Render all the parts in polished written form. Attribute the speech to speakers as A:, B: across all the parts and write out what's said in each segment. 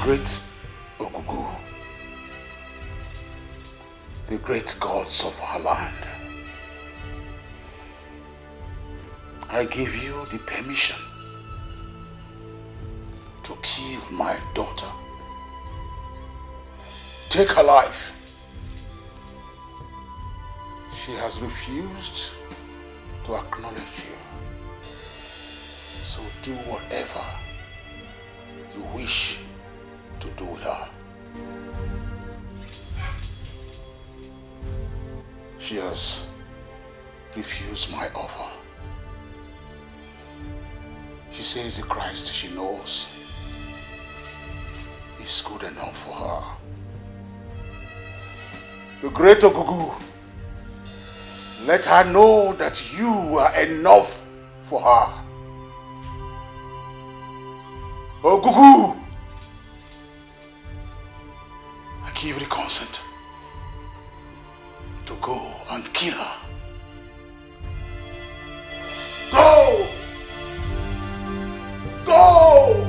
A: great Ogugu, the great gods of our land, I give you the permission to kill my daughter. Take her life. She has refused to acknowledge you. So do whatever you wish to do with her. She has refused my offer. She says the Christ she knows is good enough for her. The great Ogugu, let her know that you are enough for her. Ogugu, I give you the consent to go and kill her. Go! Go!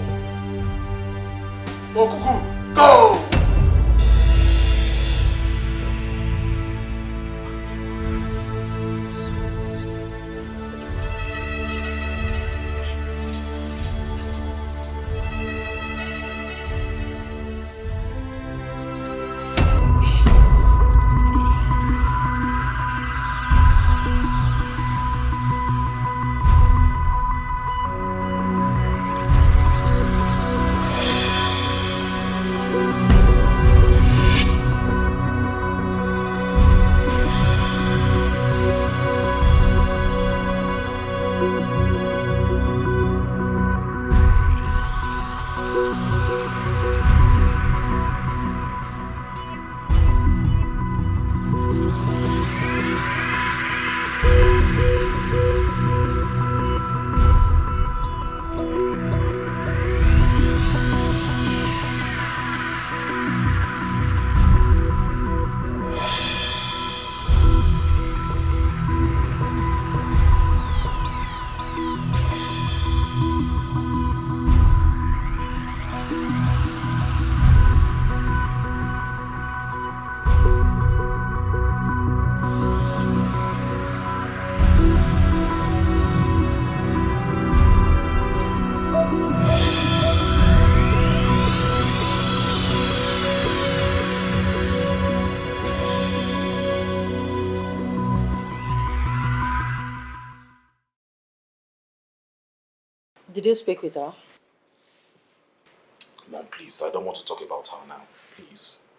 A: Ogugu, go!
B: Did you speak with her?
C: Mom, please, I don't want to talk about her now. Please.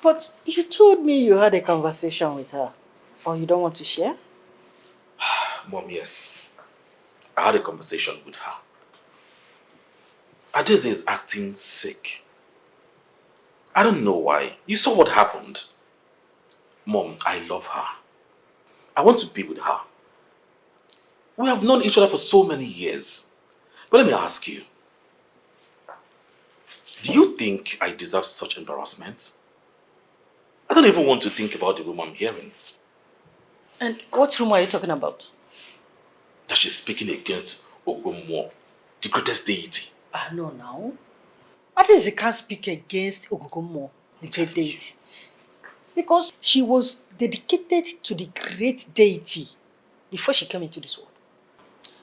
B: But you told me you had a conversation with her. Or you don't want to share?
C: Mom, yes. I had a conversation with her. Adeze is acting sick. I don't know why. You saw what happened. Mom, I love her. I want to be with her. We have known each other for so many years. But let me ask you. Do you think I deserve such embarrassment? I don't even want to think about the rumor I'm hearing.
B: And what rumor are you talking about?
C: That she's speaking against Ogomo, the greatest deity.
B: No, now. Adeze can't speak against Ogogomo, the great deity. Because she was dedicated to the great deity before she came into this world.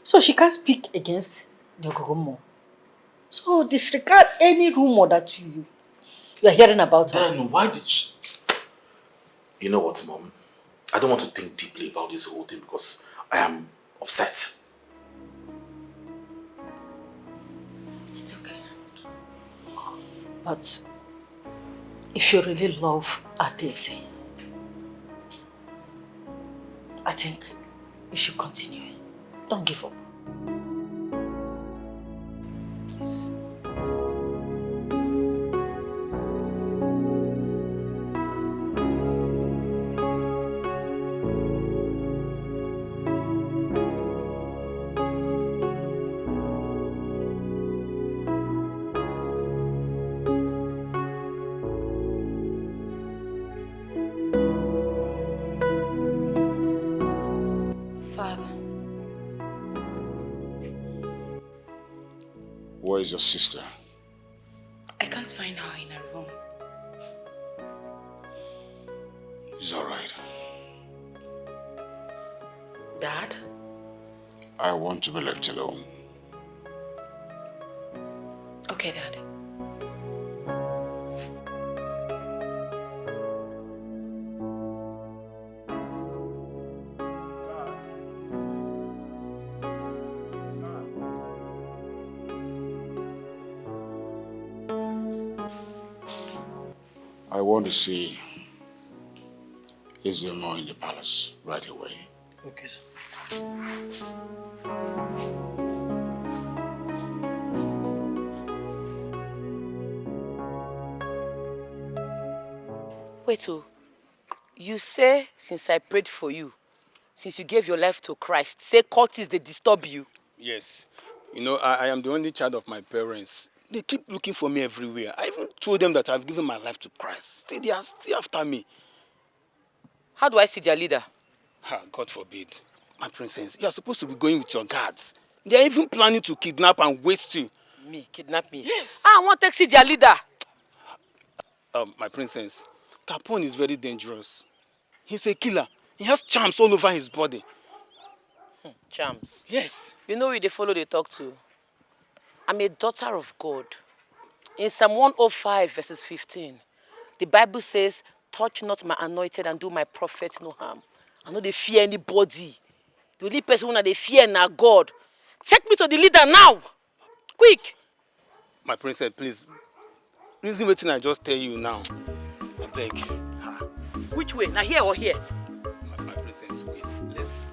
B: So she can't speak against the Ogogomo. So disregard any rumor that you are hearing about her.
C: Then why did she... You know what, Mom? I don't want to think deeply about this whole thing because I am upset.
B: It's okay. But if you really love Adeze, I think you should continue. Don't give up. Yes.
A: Where is your sister?
B: I can't find her in her room.
A: It's alright.
B: Dad?
A: I want to be left alone.
B: Okay, Dad.
A: I want to see is there more in the palace right away.
D: Okay, sir.
E: Wait, you say since I prayed for you, since you gave your life to Christ, say cultists they disturb you?
D: Yes. You know, I am the only child of my parents. They keep looking for me everywhere. I even told them that I've given my life to Christ. Still, they are still after me.
E: How do I see their leader?
D: God forbid. My princess, you are supposed to be going with your guards. They are even planning to kidnap and waste you.
E: Me? Kidnap me?
D: Yes.
E: I want to see their leader.
D: My princess, Capone is very dangerous. He's a killer. He has charms all over his body.
E: Charms.
D: Yes.
E: You know who they follow, they talk to? I'm a daughter of God. In Psalm 105 verses 15, the Bible says, touch not my anointed and do my prophet no harm. I know they fear anybody. The only person that they fear now God. Take me to the leader now. Quick.
D: My princess, please. Reason what I just tell you now. I beg.
E: Which way? Now here or here?
D: My princess, wait. Let's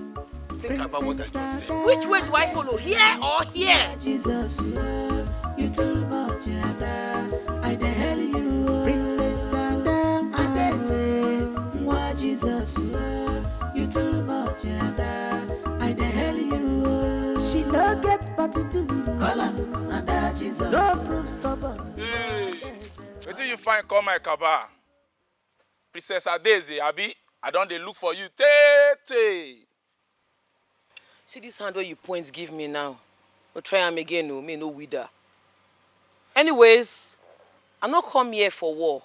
D: think about what I just said.
E: Which way do I follow? Here or here?
F: Jesus, you too much, I the hell you, Princess and I say, why Jesus, you too much, I the hell you. She no gets party to call him, and that Jesus, no proof stubborn.
G: Hey, where do you find call my kaba? Princess Adeze, Abi, I don't they look for you. Tete.
E: See this hand where you point give me now. We'll try him again, no, me no wither. Anyways, I'm not come here for war.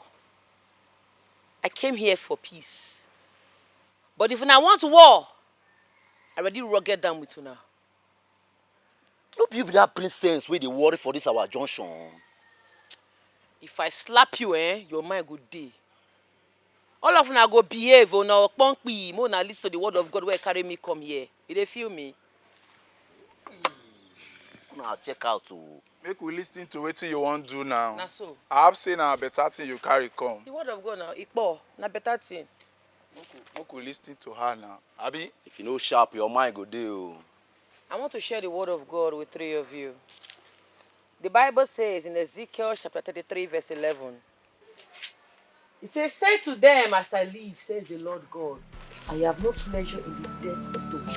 E: I came here for peace. But if I want war, I already rugged down with you now.
H: No be that princess where they worry for this our junction.
E: If I slap you, your mind go day. All of you go behave or now punkpi, mo na listen to the word of God where carry me come here. You dey feel me?
H: Now check out to.
G: Make we listen to what you want to do now.
E: Na so.
G: I have seen a better thing you carry come.
E: The word of God now, ikpo, na better thing.
G: Make we listen to her now. Abi?
H: If you know sharp, your mind go deal.
E: I want to share the word of God with three of you. The Bible says in Ezekiel chapter 33 verse 11, it says, say to them as I live, says the Lord God, I have no pleasure in the death of those.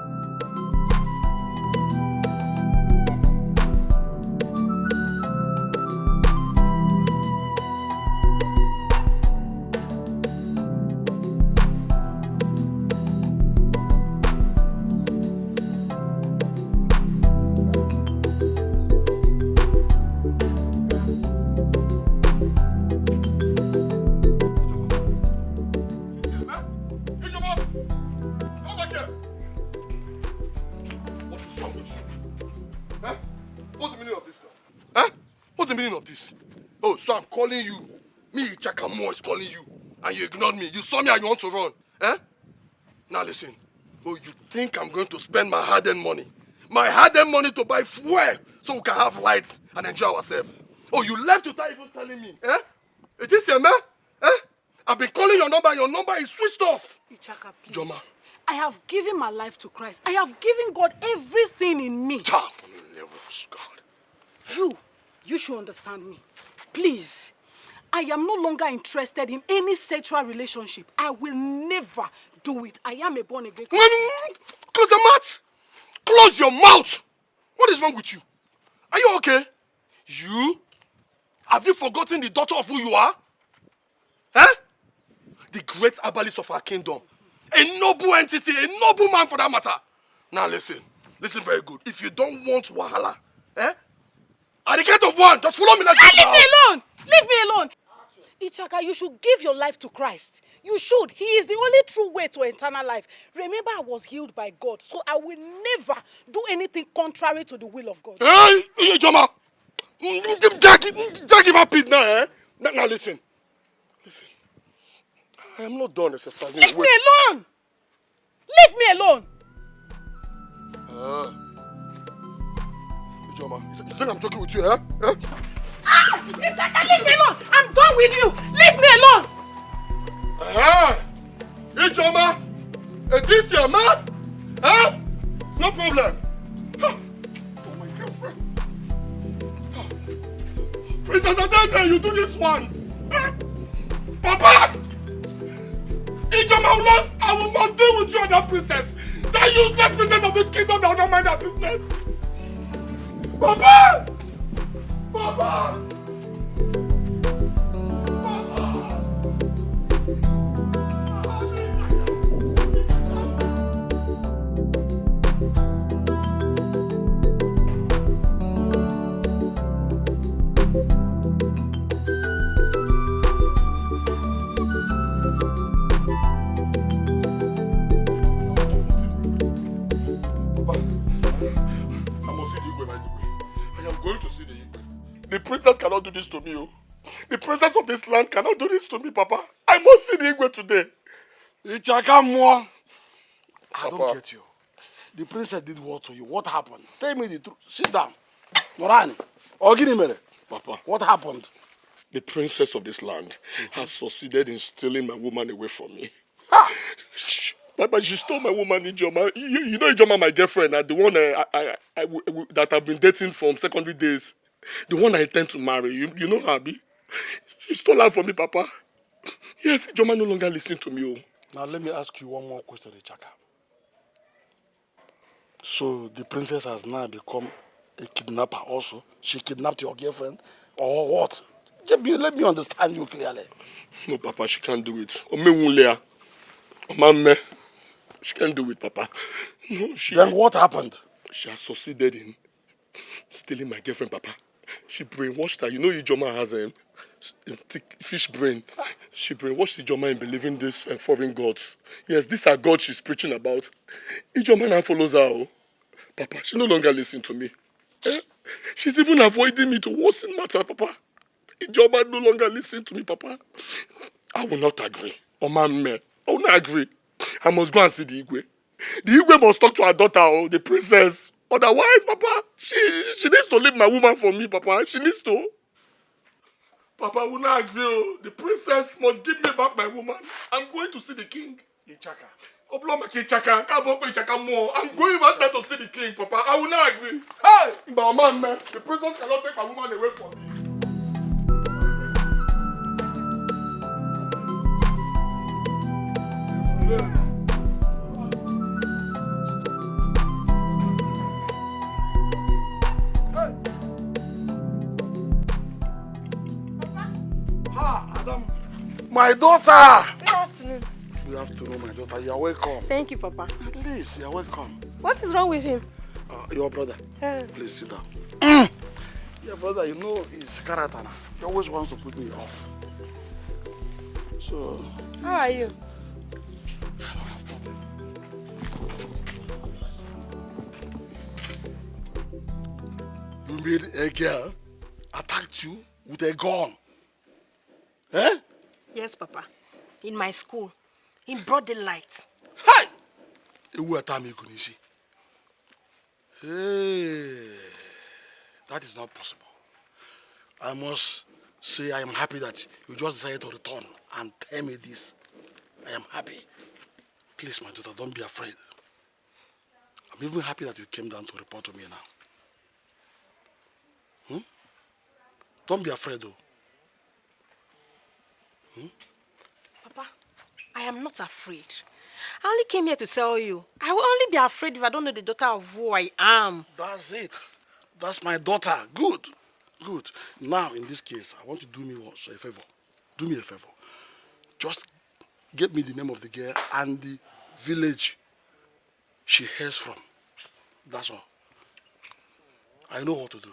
I: Oh, so I'm calling you. Me, Chakamo is calling you. And you ignored me. You saw me and you want to run. Eh? Now listen. Oh, you think I'm going to spend my hard-earned money? My hard-earned money to buy fuel so we can have lights and enjoy ourselves. Oh, you left without even telling me. Eh? It is here, man? Eh? I've been calling your number is switched off.
J: Ichaka, please.
I: Joma.
J: I have given my life to Christ. I have given God everything in me.
I: God.
J: You should understand me. Please, I am no longer interested in any sexual relationship. I will never do it. I am a born-again Christian.
I: Close the mouth! Close your mouth! What is wrong with you? Are you okay? You? Have you forgotten the daughter of who you are? Eh? The great herbalist of our kingdom. A noble entity, a noble man for that matter. Now listen very good. If you don't want wahala, At the count of one, just follow me. Let's
J: Leave
I: go
J: me
I: now.
J: alone! Leave me alone! Ichaka, you should give your life to Christ. You should. He is the only true way to eternal life. Remember, I was healed by God, so I will never do anything contrary to the will of God.
I: Hey, Joma. Give up it now, eh? Now listen. Listen. I am not done exercising.
J: Leave me alone! Leave me alone!
I: Joma, you think I'm joking with you, eh?
J: Ichaka, leave me alone! I'm done with you! Leave me alone!
I: Hey, Joma, is this your man? Huh? No problem. Oh, my girlfriend. Princess Adese, you do this one. Papa! Ijoma, I must deal with you and that princess. That useless princess of this kingdom that will not mind that business. Papa! Papa! The princess cannot do this to me, oh. The princess of this land cannot do this to me, Papa. I must see the Igwe today.
A: Ichaka, I don't get you. The princess did what to you? What happened? Tell me the truth. Sit down. Morani, Oginimere.
I: Papa.
A: What happened?
I: The princess of this land has succeeded in stealing my woman away from me.
A: Ha!
I: Papa, she stole my woman, Ijoma. You know Ijoma, my girlfriend, the one that I've been dating from secondary days. The one I intend to marry. You know her, Abi? She stole her from me, Papa. Yes, Ijoma no longer listens to me. Oh.
A: Now let me ask you one more question, Ichaka. So the princess has now become a kidnapper also? She kidnapped your girlfriend? Or what? Let me understand you clearly.
I: No, Papa, she can't do it. Omewunlea. Omame. She can't do it, Papa. No, she...
A: Then what happened?
I: She has succeeded in stealing my girlfriend, Papa. She brainwashed her. You know Ijoma has a fish brain. She brainwashed Ijoma in believing this and foreign gods. Yes, these are gods she's preaching about. Ijoma now follows her. Oh. Papa, she no longer listens to me. Eh? She's even avoiding me to worsen matter, Papa. Ijoma no longer listens to me, Papa. I will not agree. Oh, man, I will not agree. I must go and see the Igwe. The Igwe must talk to her daughter, oh, the princess. Otherwise, Papa, she needs to leave my woman for me, Papa. She needs to. Papa, I will not agree. Oh. The princess must give me back my woman. I'm going to see the king.
A: Ichaka.
I: Ichaka. I'm going back there to see the king, Papa. I will not agree. Hey! But man, the princess cannot take my woman away from me.
A: Adam. My daughter!
K: Good afternoon.
A: Good afternoon, my daughter. You are welcome.
K: Thank you, Papa.
A: Please, you are welcome.
K: What is wrong with him?
A: Your brother.
K: Yeah.
A: Please sit down. Your brother, you know, his character now. He always wants to put me off. So...
K: How are you?
A: You made a girl attack you with a gun. Eh?
K: Yes, Papa. In my school. In broad daylight.
A: Hi! Hey, that is not possible. I must say I am happy that you just decided to return and tell me this. I am happy. Please, my daughter, don't be afraid. I'm even happy that you came down to report to me now. Don't be afraid, though.
K: Papa, I am not afraid. I only came here to tell you. I will only be afraid if I don't know the daughter of who I am.
A: That's it. That's my daughter. Good. Good. Now, in this case, I want you to do me a favor. Do me a favor. Just get me the name of the girl and the village she hails from. That's all. I know what to do.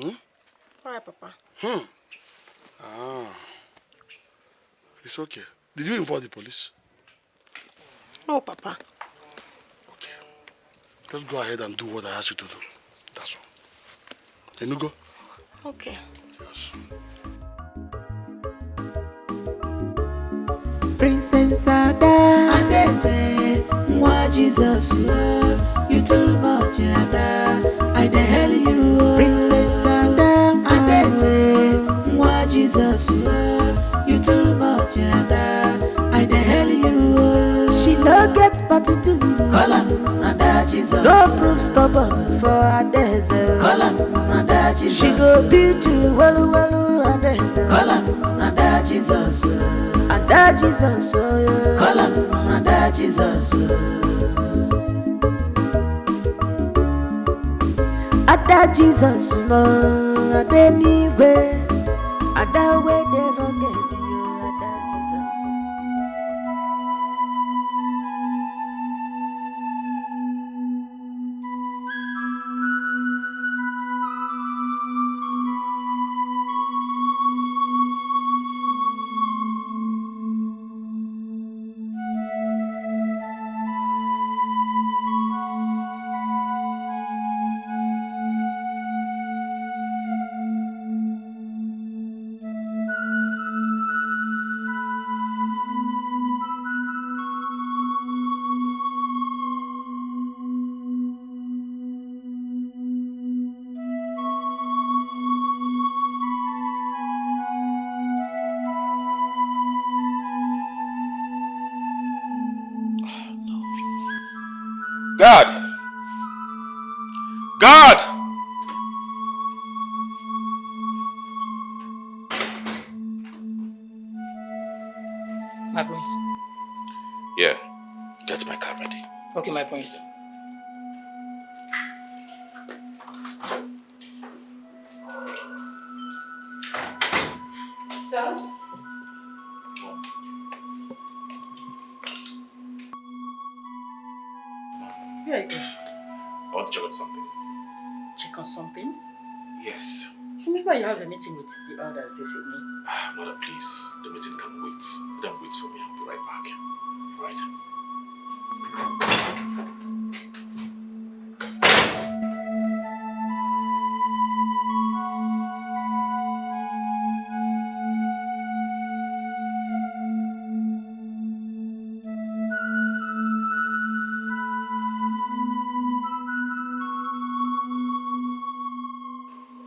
K: All right, Papa.
A: It's okay. Did you inform the police?
K: No, Papa.
A: Okay. Just go ahead and do what I asked you to do. That's all. Then you go.
K: Okay.
A: Yes.
F: Princess Ada, Adeze, Mwa Jesus, you too much, Ada. I the hell you, Princess Ada, Adeze, Mwa Jesus, you too much, Ada. I the hell you. She no get party to call him Ada Jesus. No proof stubborn for Adeze. Call him Ada Jesus. She go beat you, well, Adeze. Call him Ada Jesus. Ada Jesus, call him Ada Jesus. Ada Jesus, no, Ada anywhere, Ada where they rocket you, Ada Jesus.
C: God! God!
E: My prince.
C: Yeah, get my car ready.
E: Okay, my prince. So?
B: Where are you going?
C: I want to check on something.
B: Check on something?
C: Yes.
B: Remember you have a meeting with the elders this evening.
C: Mother, please. The meeting can wait. Let them wait for me. I'll be right back. Right?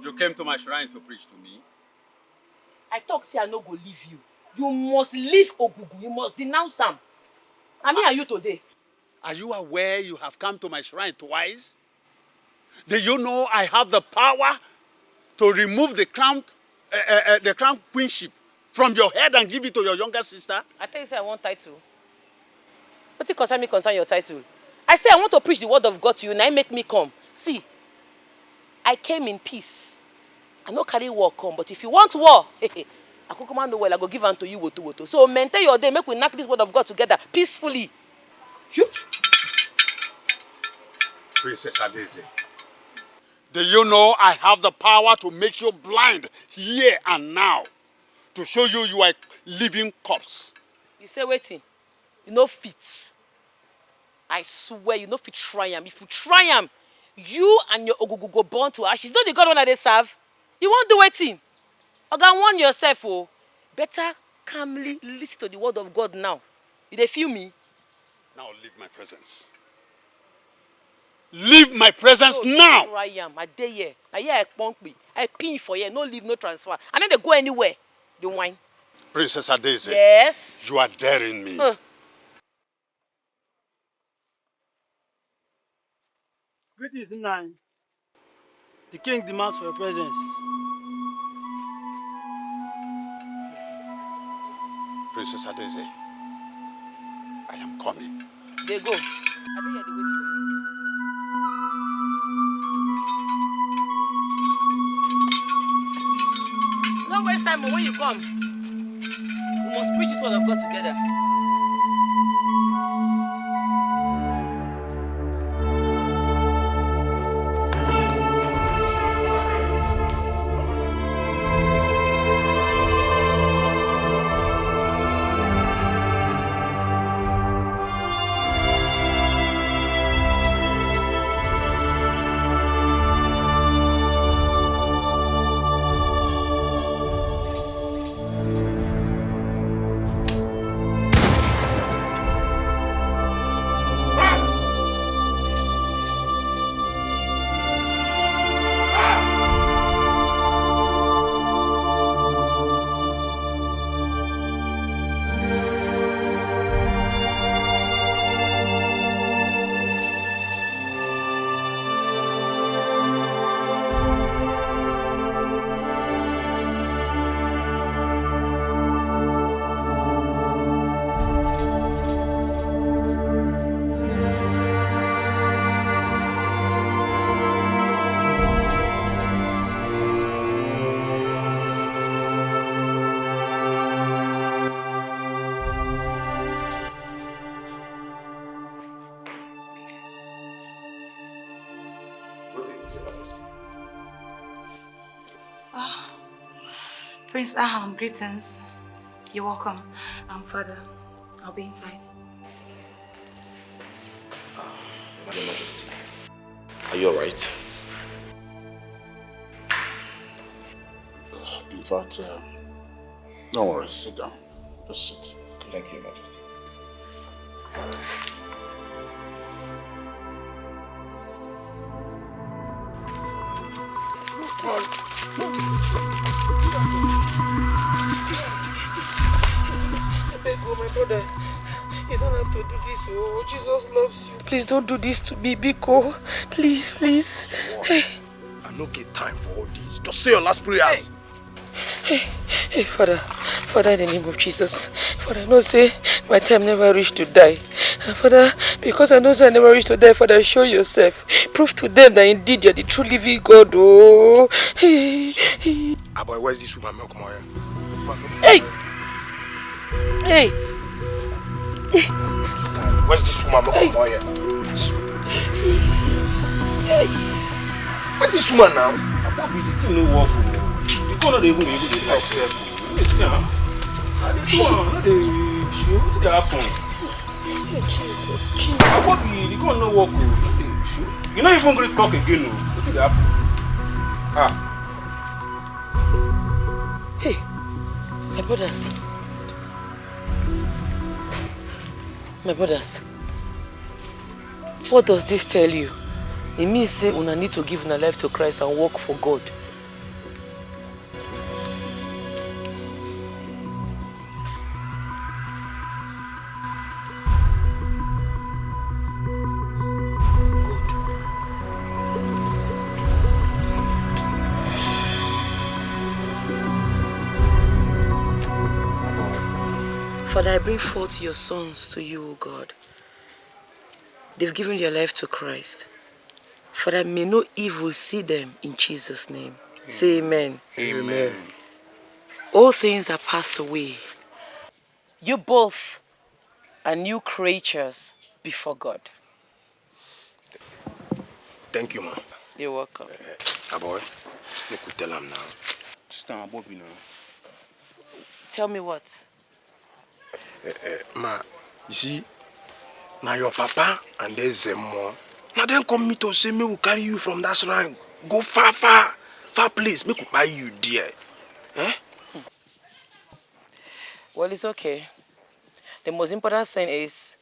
L: You came to my shrine to preach to me.
E: I talk say I no go leave you. You must leave Ogugu. You must denounce him. I mean, are you today?
L: Are you aware you have come to my shrine twice? Do you know I have the power to remove the crown queenship from your head and give it to your younger sister?
E: I tell you say I want title. What it concern your title? I say I want to preach the word of God to you. Now make me come. See, I came in peace. I no carry war come, but if you want war, I could command the well, I go give unto you woto. So maintain your day, make we knock this word of God together peacefully.
L: Princess Adeze, do you know I have the power to make you blind here and now? To show you you are a living corpse.
E: You say waiting. You no fit. I swear you no fit try am. If you try am, you and your Ogugu go burn to ashes. Not the God one they serve. You won't do waiting. Oga, warn yourself, oh. Better calmly listen to the word of God now. You dey feel me?
L: Now leave my presence. Leave my presence now.
E: Try am. I dey here. I hear I punk me. I pin for here. No leave, no transfer. I no dey go anywhere. The wine.
L: Princess Adeze.
E: Yes.
L: You are daring me.
M: Greetings, Nine. The king demands for your presence.
L: Princess Adeze, I am coming.
E: They go. I dey here dey wait for you. Don't waste time when you come. We must preach this word of God together.
K: Prince Aham, greetings. You're welcome. Father, I'll be inside.
C: Your Majesty. Are you alright?
A: In fact, don't worry, sit down. Just sit.
C: Thank you, Your Majesty.
E: My brother, you don't have to do this. Oh, Jesus loves you. Please don't do this to me, Biko. Please, please. Hey.
I: I no get time for all this. Just say your last prayers.
E: Hey, Father, in the name of Jesus, Father, I know say my time never reached to die. And Father, because I know say I never reached to die, Father, show yourself. Prove to them that indeed you are the true living God. Oh, hey.
I: Boy, where's this woman? Come on here.
E: Hey, hey.
I: Where's this woman? Come on here.
E: Hey.
I: Where's this woman now?
C: You don't even able to say listen, what happened? You don't know what you not even going to talk again. What happened?
E: Hey, my brothers, what does this tell you? It means say una need to give una life to Christ and work for God. Father, I bring forth your sons to you, O God. They've given their life to Christ. Father, may no evil see them in Jesus' name. Amen. Say amen.
I: Amen.
E: All things are passed away. You both are new creatures before God.
I: Thank you, man.
E: You're welcome.
I: Boy, you could tell him now.
L: Just tell Bobby now.
E: Tell me what?
I: Ma, you see, now your papa and there's them more. Now then come me to say me will carry you from that shrine. Go far place. Me could buy you there. Eh?
E: Well, it's okay. The most important thing is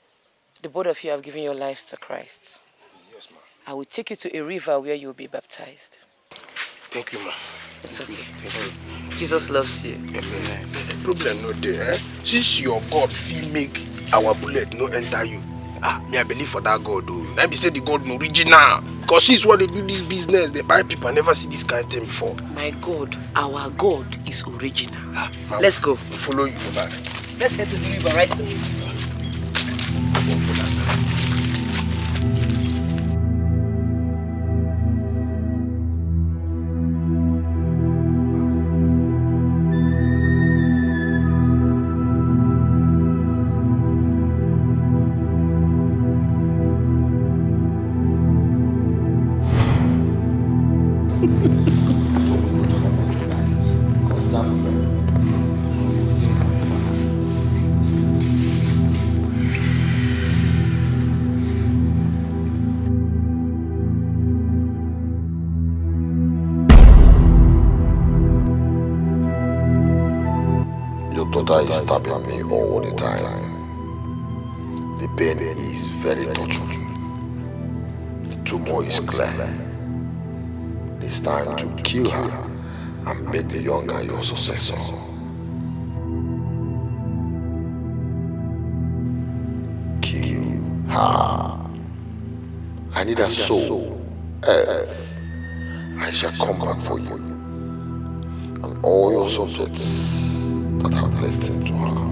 E: the both of you have given your lives to Christ.
I: Yes, ma.
E: I will take you to a river where you will be baptized.
I: Thank you, ma.
E: It's okay.
I: Thank you.
E: Jesus loves you.
I: Amen. Problem no there, eh? Since your God feel make our bullet no enter you. Me I believe for that God though. Let me say the God no original. Because since what they do this business, they buy people. I never see this kind of thing before.
E: My God, our God is original. Let's go.
I: Follow you back.
E: Let's head to the river right away.
N: Your daughter is stabbing me all the time. The pain is very touching. The tumor is clear. It's time to kill her and make the younger your successor. Kill her. I need a soul, else I shall come back for you and all your subjects that have blessed into her.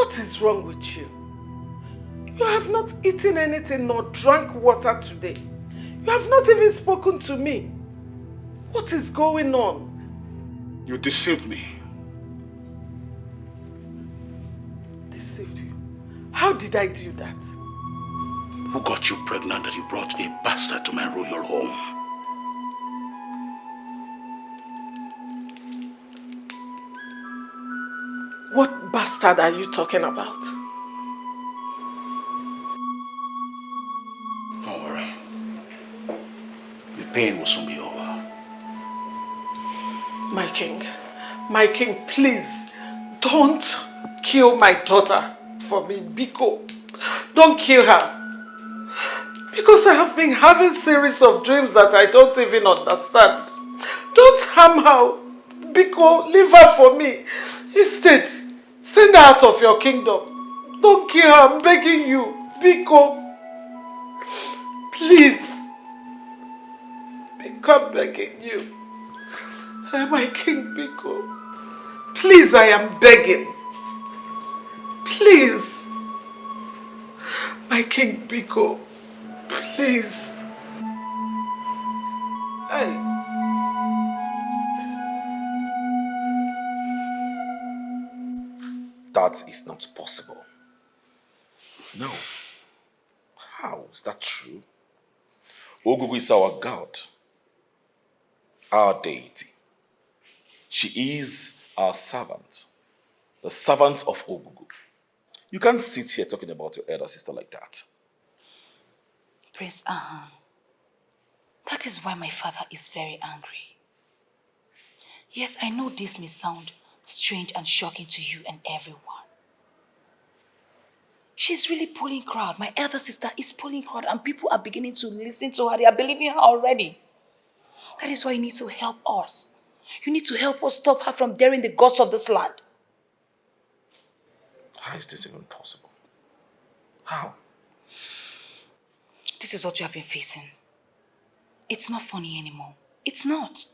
O: What is wrong with you? You have not eaten anything nor drank water today. You have not even spoken to me. What is going on?
A: You deceived me.
O: Deceived you? How did I do that?
A: Who got you pregnant that you brought a bastard to my royal home?
O: What bastard are you talking about?
A: Don't worry. The pain will soon be over.
O: My king, please don't kill my daughter for me, Biko. Don't kill her. Because I have been having series of dreams that I don't even understand. Don't harm her. Biko, leave her for me. Instead, send her out of your kingdom. Don't kill her, I'm begging you. Biko. Please. Biko, I'm begging you. My king, Biko. Please, I am begging. Please. My king, Biko. Please. Hey.
C: That is not possible. No. How is that true? Ogugu is our God, our deity. She is our servant, the servant of Ogugu. You can't sit here talking about your elder sister like that.
P: Prince Aham, that is why my father is very angry. Yes, I know this may sound strange and shocking to you and everyone. She's really pulling crowd. My elder sister is pulling crowd and people are beginning to listen to her. They are believing her already. That is why you need to help us. You need to help us stop her from daring the gods of this land.
C: How is this even possible? How?
P: This is what you have been facing. It's not funny anymore. It's not.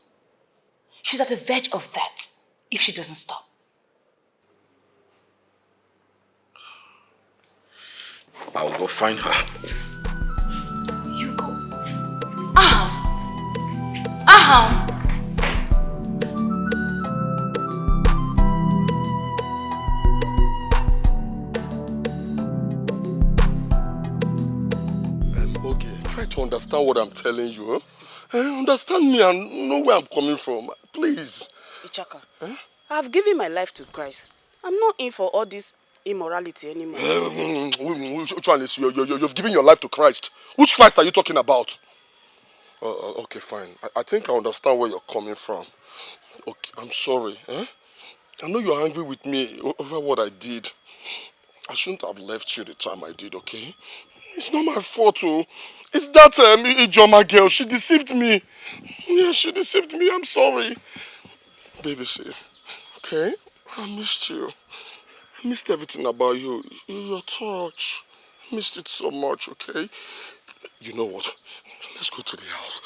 P: She's at the verge of that if she doesn't stop.
C: I'll go find her.
P: You go. Aham! Aham!
I: Okay, try to understand what I'm telling you. Huh? Understand me and know where I'm coming from. Please.
J: Ichaka, I've given my life to Christ. I'm not in for all this immorality anymore.
I: Which one is you've given your life to Christ? Which Christ are you talking about? Okay, fine. I think I understand where you're coming from. Okay, I'm sorry. I know you're angry with me over what I did. I shouldn't have left you the time I did, okay? It's not my fault, oh. It's that Ijoma girl. She deceived me. Yeah, she deceived me. I'm sorry. Baby, see, okay? I missed you. I missed everything about you. Your touch. I missed it so much, okay? You know what? Let's go to the house.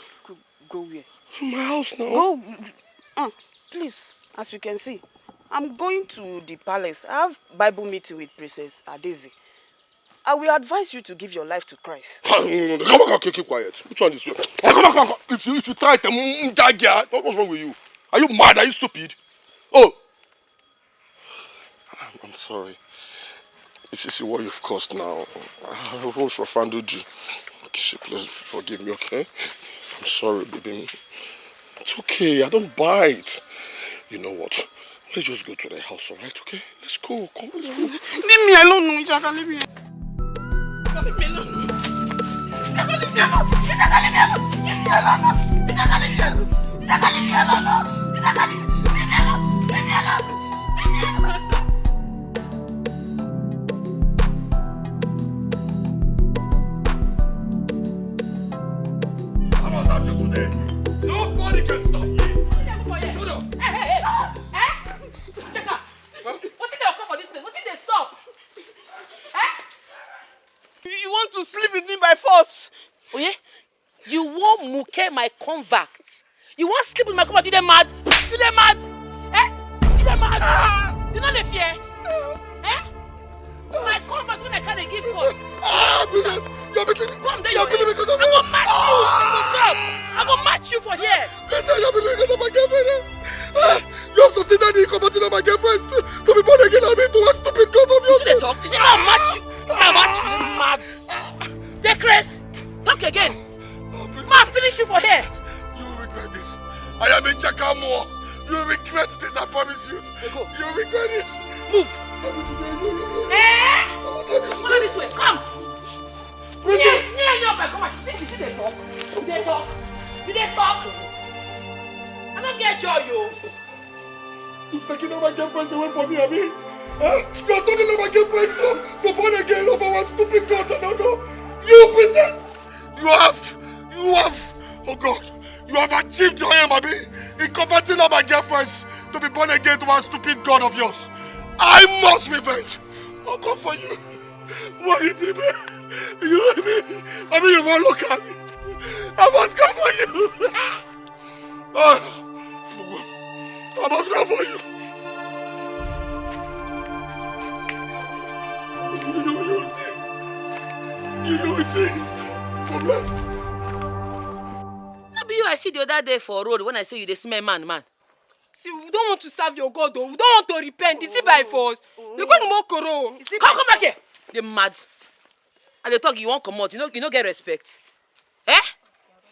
J: Go where?
I: My house now.
J: Go. Please, as you can see, I'm going to the palace. I have Bible meeting with Princess Adeze. I will advise you to give your life to Christ.
I: Come on, keep quiet. Which one is you? Come on. If you try to what's wrong with you? Are you mad? Are you stupid? Oh! I'm sorry. This is what you've caused now. I won't offended you. Please forgive me, okay? I'm sorry, baby. It's okay. I don't bite. You know what? Let's just go to the house, alright? Okay? Let's go. Come, let's go.
J: Leave me alone, Ichaka. Leave me alone. Leave me alone. Ichaka, leave me alone. Ichaka, leave me alone. Leave me alone. Ichaka, leave me alone. Ichaka, leave me alone. Ichaka, leave me alone. Leave me alone. Leave me alone.
I: Nobody can stop me. Shut up.
E: Hey. Cheka, what did they occur for this place? What did they stop?
J: You want to sleep with me by force?
E: Oh yeah? You want Muke, my convert? You want sleep with my convert? You dey mad? You dey mad? You dey mad? You know the fear? I can't give God.
I: Princess, you're beating me.
E: Come there,
I: You're beating me because of me.
E: I'm gonna match you. I'm gonna match you for here.
I: Princess, you're beating me because of my girlfriend. You have succeeded in converting my girlfriend to be born again. I mean, to a stupid God of yours.
E: You should talk. You should not match you. I'll match you, mad. Decrease. Talk again. Ma, finish you for here.
I: You will regret this. I am in Chakamo. You will regret this, I promise you.
E: Go.
I: You will regret it.
E: Move. Follow this way. Come. Yes, come on. See, they talk. They talk. They talk. I don't get joy, you.
I: You're taking all my girlfriends away from me, Abi. You're taking all my girlfriends to born again of our stupid God. I don't know. You, princess. You have, oh God, you have achieved your aim, Abi, in converting all my girlfriends to be born again to our stupid God of yours. I must revenge. I'll come for you. What did you mean? I mean, you won't look at me. I must come for you. I must come for you. You will see.
E: No be you I see the other day for road when I say you the smell man.
J: See, we don't want to serve your God, though. We don't want to repent. Is it by force? They're going to mock Koro.
E: Come back here. They mad. And they talk, you won't come out. You don't get respect. Eh?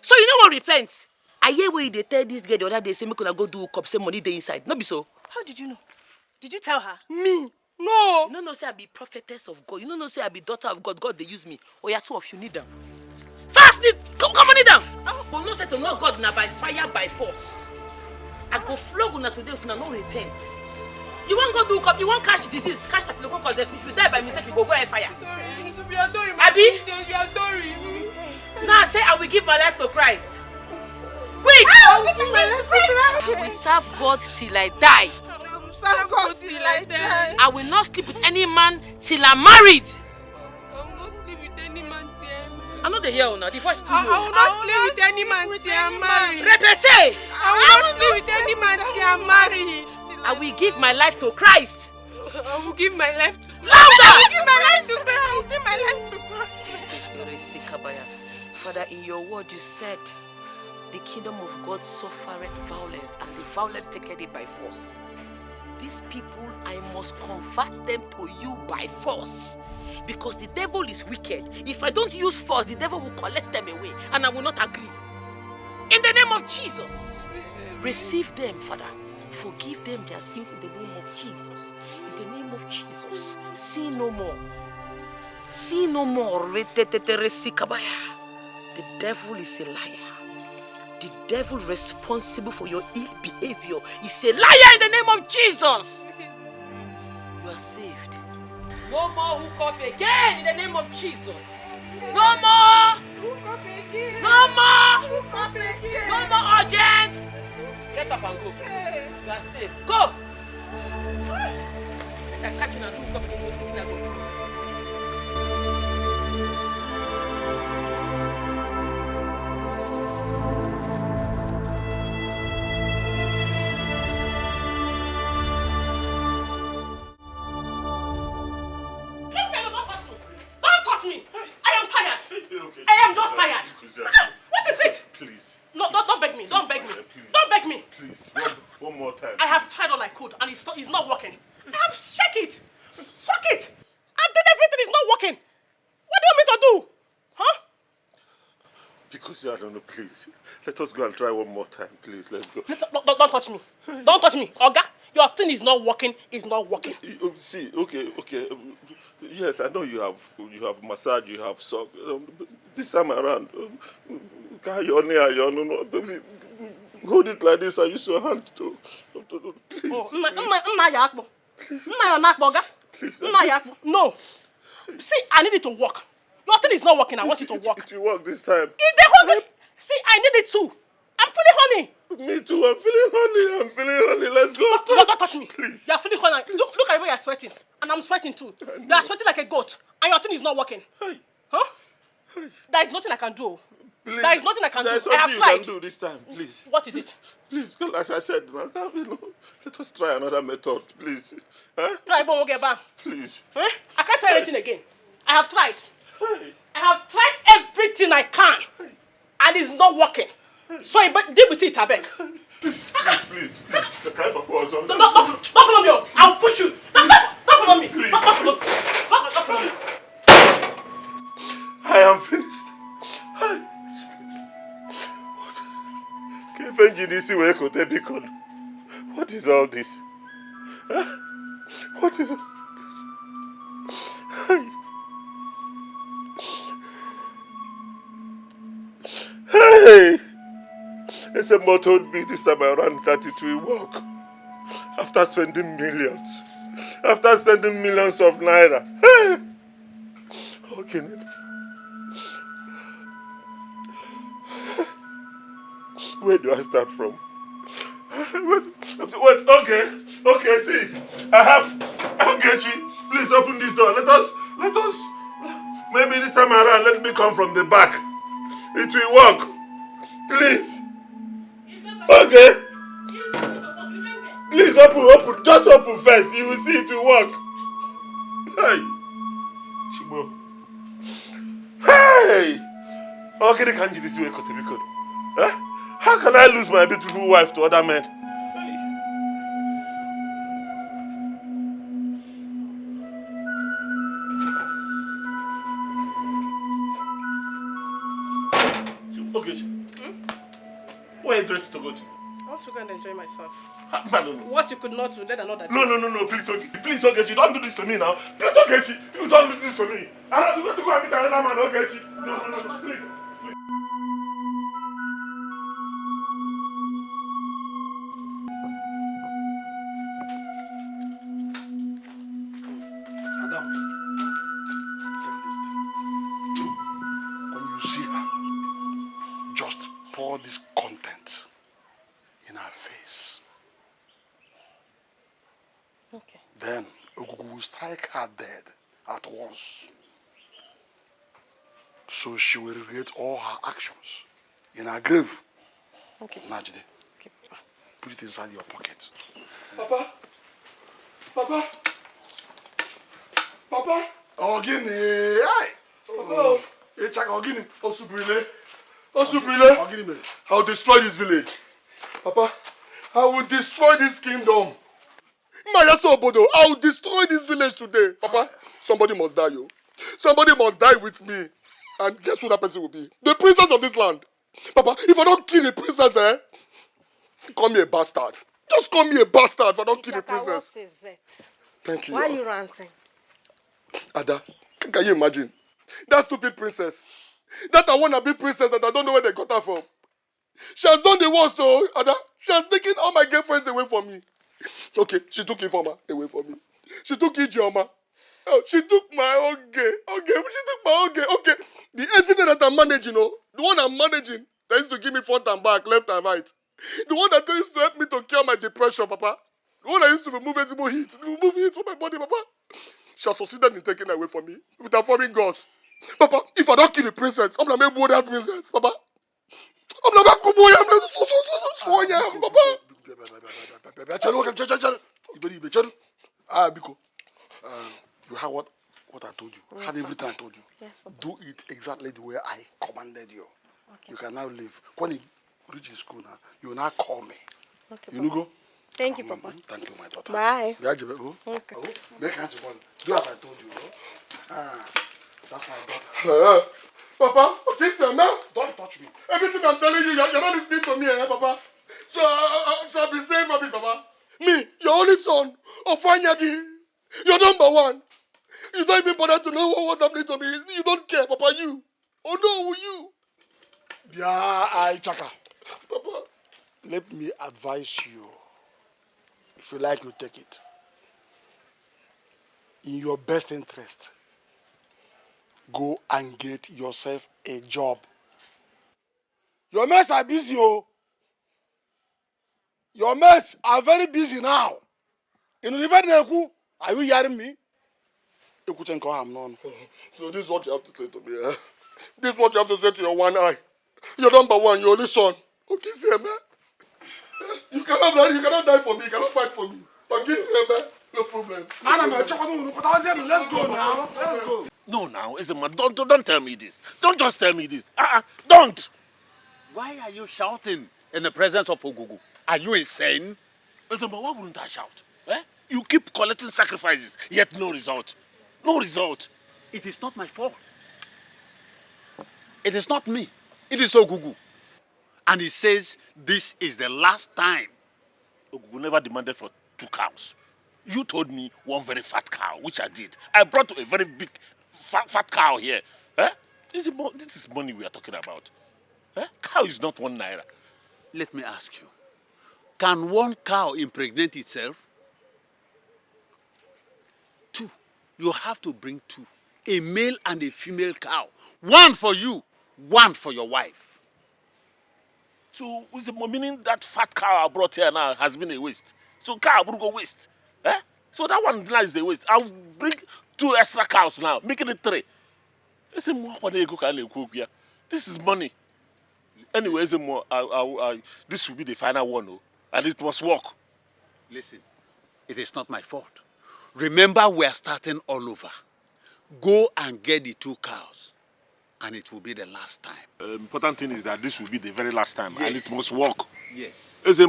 E: So you don't want to repent. I hear where they tell this girl the other day, say, make her go do cup, say money they inside. No be so.
K: How did you know? Did you tell her?
J: Me? No.
E: You don't know say I be prophetess of God. You don't know say I be daughter of God. God, they use me. Oh, yeah, two of you need them. Fast, come on, kneel down. But not say to know God now by fire, by force. I go flog una today if una no repent. You won't go do cup, you won't catch disease, catch the flu, because if you die by mistake, you go fire.
J: Sorry, we are sorry,
E: Abby?
J: We are sorry.
E: Now I say I will give my life to Christ. Quick!
J: I will give my life to Christ.
E: I will serve God till I die.
J: Serve God till I die.
E: I will not sleep with any man till I'm married.
J: I will not sleep with any man till
E: I'm not the hero now. The first two.
J: I will not sleep with any man till I'm married.
E: Repete!
J: I will not sleep with any man till I'm married.
E: I will give my life to Christ.
J: I will give my life to
E: Louder!
J: I will give my life to Christ. I will give my life to Christ.
E: Father, in your word you said, the kingdom of God suffereth violence, and the violent taketh it by force. These people, I must convert them to you by force. Because the devil is wicked. If I don't use force, the devil will collect them away, and I will not agree. In the name of Jesus, receive them, Father. Forgive them their sins in the name of Jesus. In the name of Jesus, sin no more. Sin no more. The devil is a liar. The devil responsible for your ill behavior is a liar in the name of Jesus. You are saved. No more hook up again in the name of Jesus. No more. No more. No more urgent. Get up and go. You are saved. Go. I can catch you and hook up again. I am just tired. What is it?
Q: Please.
E: No, don't beg me. Don't beg me. Don't beg me.
Q: Please. One more time.
E: I have tried all I could and it's not working. I have checked it. Fuck it. I've done everything. It's not working. What do you want me to do? Huh?
Q: Because I don't know, please. Let us go and try one more time, please. Let's go.
E: Don't touch me. Don't touch me. Oga, your thing is not working. It's not working.
Q: See, okay. Yes, I know you have massage, you have sock. This time around, hold it like this and use your hand to please. Please.
E: No. See, I need it to work. Your thing is not working. I want it to work.
Q: It will work this time.
E: See, I need it too. I'm feeling honey.
Q: Me too. I'm feeling honey. Let's go.
E: Don't touch me.
Q: Please.
E: You're feeling honey. Look at the way you're sweating. And I'm sweating too. You're sweating like a goat. And your thing is not working.
Q: Hey.
E: Huh? Hey. There is nothing I can do.
Q: Please.
E: There is nothing I can do.
Q: There's
E: I have
Q: something you
E: tried.
Q: can do this time, please.
E: What is it?
Q: Please, as I said, let us try another method, please. Huh?
E: Try, but we'll get back.
Q: Please.
E: Huh? I can't try anything again.
J: I have tried.
Q: Hey.
J: I have tried everything I can. And it's not working. So you better deal with it, I beg.
Q: Please. The kind of person.
J: Don't follow me. I'll push you. Don't follow me.
Q: Please.
J: Don't follow me. Don't follow me.
Q: I am finished. What is all this? Huh? What is all this? Hey! SMO told me this time around that it will work. After spending millions. After spending millions of naira. Hey! Okay. Where do I start from? Wait, okay, see. I'll get you. Please open this door. Let us, maybe this time around, let me come from the back. It will work. Please. Okay. Please open. Just open first. You will see it will work. Hey. Chibo. Hey. Okay, they can't do this way, Kotebiko. Huh? How can I lose my beautiful wife to other men? Okay. Where are you dressed to go to?
J: I want to go and enjoy myself.
Q: No.
J: What you could not do, let another do.
Q: No, please, okay, don't do this to me now. Please, okay, you don't do this to me. You got to go and meet another man, okay? No, please.
A: Madam, when you see her, just pour this content in her face.
J: Okay.
A: Then Ogugu will strike her dead at once. So she will regret all her actions in her grave.
J: Okay.
A: Najide, okay. Put it inside your pocket.
I: Papa. Ogini. Hey. Oh. Echaka Ogini. Osubrile.
A: Ogini.
I: I'll destroy this village. Papa, I will destroy this kingdom. Mayaso I will destroy this village today. Papa, somebody must die, yo. Somebody must die with me. And guess who that person will be? The princess of this land. Papa, if I don't kill the princess, call me a bastard. Just call me a bastard if I don't kill the princess.
J: What is it?
I: Thank you.
J: Why are you ranting?
I: Ada, can you imagine? That stupid princess. That I wanna be princess that I don't know where they got her from. She has done the worst though, Ada. She has taken all my girlfriends away from me. Okay, she took Ifoma away from me. She took Ijeoma. Oh, she took my own gay. Okay, she took my own gay. Okay, the incident that I'm managing, the one I'm managing, that used to give me front and back, left and right. The one that used to help me to cure my depression, Papa. The one that used to remove heat from my body, Papa. She has succeeded in taking away from me with her foreign gods. Papa, if I don't kill the princess, I'm not going to that princess, Papa. I'm not going to
A: Biko, you have what I told you.
J: Yes,
A: Had everything I told you.
J: Yes, Papa.
A: Do it exactly the way I commanded you. Okay. You can now leave. When you reach school now, you will now call me.
J: Okay,
A: you know go?
J: Thank you, Papa.
A: Thank you, my daughter.
J: Bye.
A: Okay. Make hands upon. Do as I told you. That's my daughter.
I: Papa, okay, sir, now.
A: Don't touch me.
I: Everything I'm telling you, you're not listening to me, Papa. So I shall be safe for me, Papa. Me, your only son, Ofanyagi. You're number one. You don't even bother to know what's happening to me. You don't care, Papa, you. Oh no, you.
A: Yeah, Chaka. Papa, let me advise you. If you like, you take it. In your best interest, go and get yourself a job. Your mates are busy, oh. Your mates are very busy now. In Ifinity, are you hearing me?
I: So this is what you have to say to me, eh? This is what you have to say to your one eye. You're number one, your only son. Okay, see, man. You cannot die for me, you cannot fight for me. Okay, see, man. No problem.
A: Let's go now. Let's go.
Q: No, now, Ezema, don't tell me this. Don't just tell me this. Don't!
L: Why are you shouting in the presence of Ogugu? Are you insane?
Q: Ezema, why wouldn't I shout? Eh? You keep collecting sacrifices, yet no result. No result.
L: It is not my fault. It is not me. It is Ogugu. And he says this is the last time.
Q: Ogugu never demanded for 2 cows. You told me 1 very fat cow, which I did. I brought a very big fat cow here. Eh? This is money we are talking about. Eh? Cow is not 1 naira.
L: Let me ask you. Can 1 cow impregnate itself? 2. You have to bring 2. A male and a female cow. 1 for you, 1 for your wife.
Q: So, meaning that fat cow I brought here now has been a waste. So, cow will go waste. Eh? So, that one now is a waste. I'll bring 2 extra cows now, making it 3. This is money. Anyway, this will be the final one, oh, and it must work.
L: Listen, it is not my fault. Remember, we are starting all over. Go and get the 2 cows, and it will be the last time.
Q: Important thing is that this will be the very last time, and it must work.
L: Yes.
Q: Very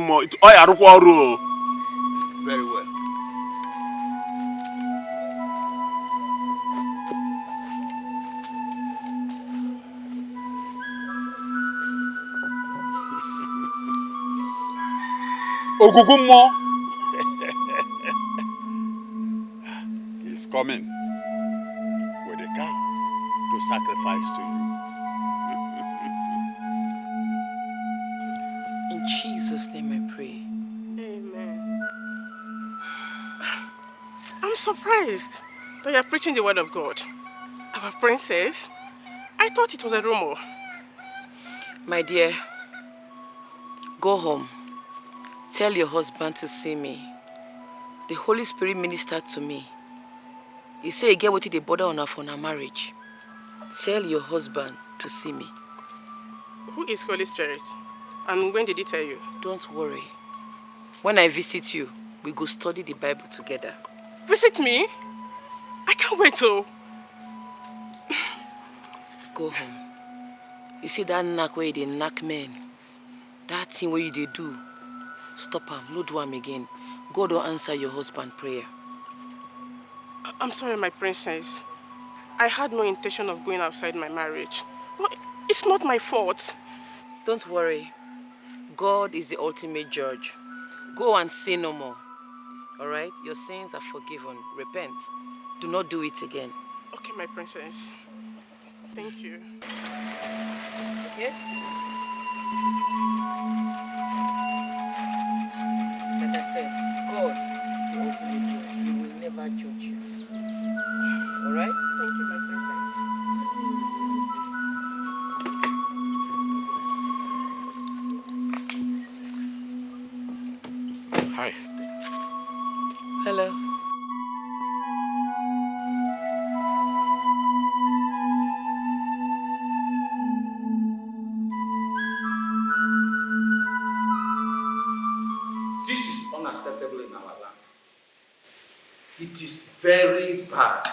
L: well. Ogugumo is coming with a cow to sacrifice to you.
E: In Jesus' name I pray.
J: Amen. I'm surprised that you're preaching the word of God. Our princess, I thought it was a rumor.
E: My dear, go home. Tell your husband to see me. The Holy Spirit ministered to me. He said, get what they bother on her for her marriage. Tell your husband to see me.
J: Who is Holy Spirit? And when did he tell you?
E: Don't worry. When I visit you, we go study the Bible together.
J: Visit me? I can't wait to.
E: Go home. You see that knack where they knack men? That thing where you they do. Stop him, no do him again. God will answer your husband's prayer.
J: I'm sorry, my princess. I had no intention of going outside my marriage. But it's not my fault.
E: Don't worry. God is the ultimate judge. Go and sin no more. Alright? Your sins are forgiven. Repent. Do not do it again.
J: Okay, my princess. Thank you.
E: Yeah? Like I said, God is the ultimate judge. He will never judge you. Alright?
J: Thank you, my princess.
A: Hi.
E: Hello.
L: This is unacceptable in our land. It is very bad.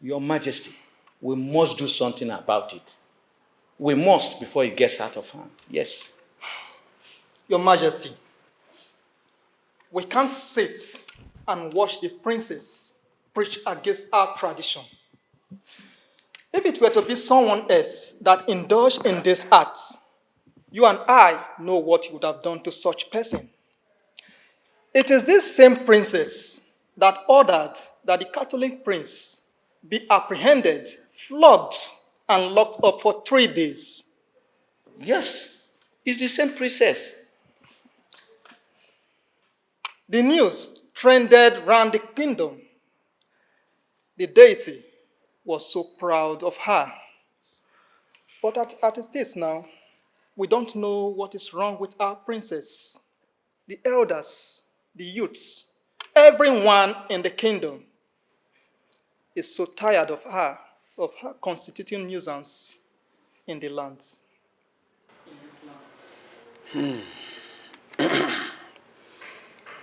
R: Your Majesty, we must do something about it. We must before it gets out of hand. Yes.
S: Your Majesty, we can't sit and watch the princess preach against our tradition. If it were to be someone else that indulged in this act, you and I know what you would have done to such person. It is this same princess that ordered that the Catholic prince be apprehended, flogged, and locked up for 3 days.
R: Yes, it's the same princess.
S: The news trended round the kingdom. The deity was so proud of her. But at a stage now, we don't know what is wrong with our princess. The elders, the youths, everyone in the kingdom is so tired of her constituting nuisance in the land.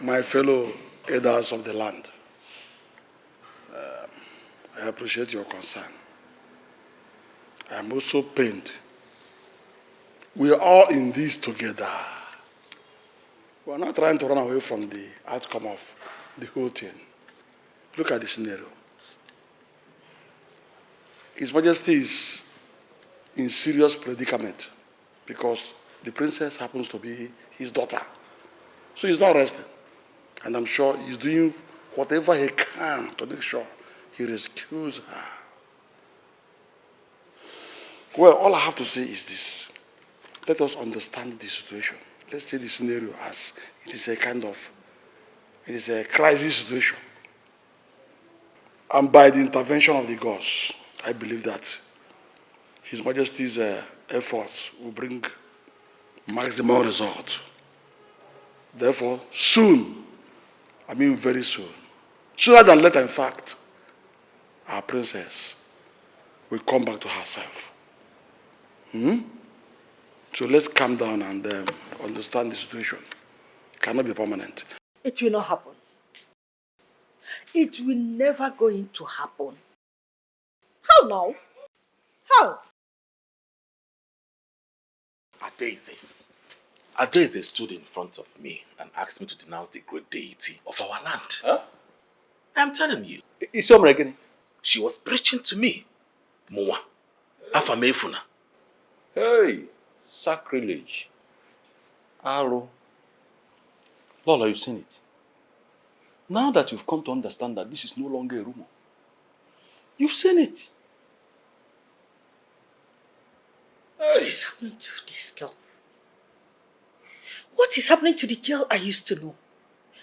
A: My fellow elders of the land, I appreciate your concern. I am also pained. We are all in this together. We are not trying to run away from the outcome of the whole thing. Look at the scenario. His Majesty is in serious predicament because the princess happens to be his daughter. So he's not resting. And I'm sure he's doing whatever he can to make sure he rescues her. Well, all I have to say is this. Let us understand the situation. Let's take the scenario as it is a crisis situation. And by the intervention of the gods, I believe that His Majesty's efforts will bring maximum result. Therefore, soon, I mean very soon, sooner than later, in fact, our princess will come back to herself. So let's calm down and understand the situation. It cannot be permanent.
B: It will not happen. It will never going to happen. How now? How?
C: Adeze stood in front of me and asked me to denounce the great deity of our land. Huh? I'm telling you. She was preaching to me. Moa. Afamefuna.
R: Hey, sacrilege. Aro. Lola, you've seen it. Now that you've come to understand that this is no longer a rumor, you've seen it.
B: Hey. What is happening to this girl? What is happening to the girl I used to know?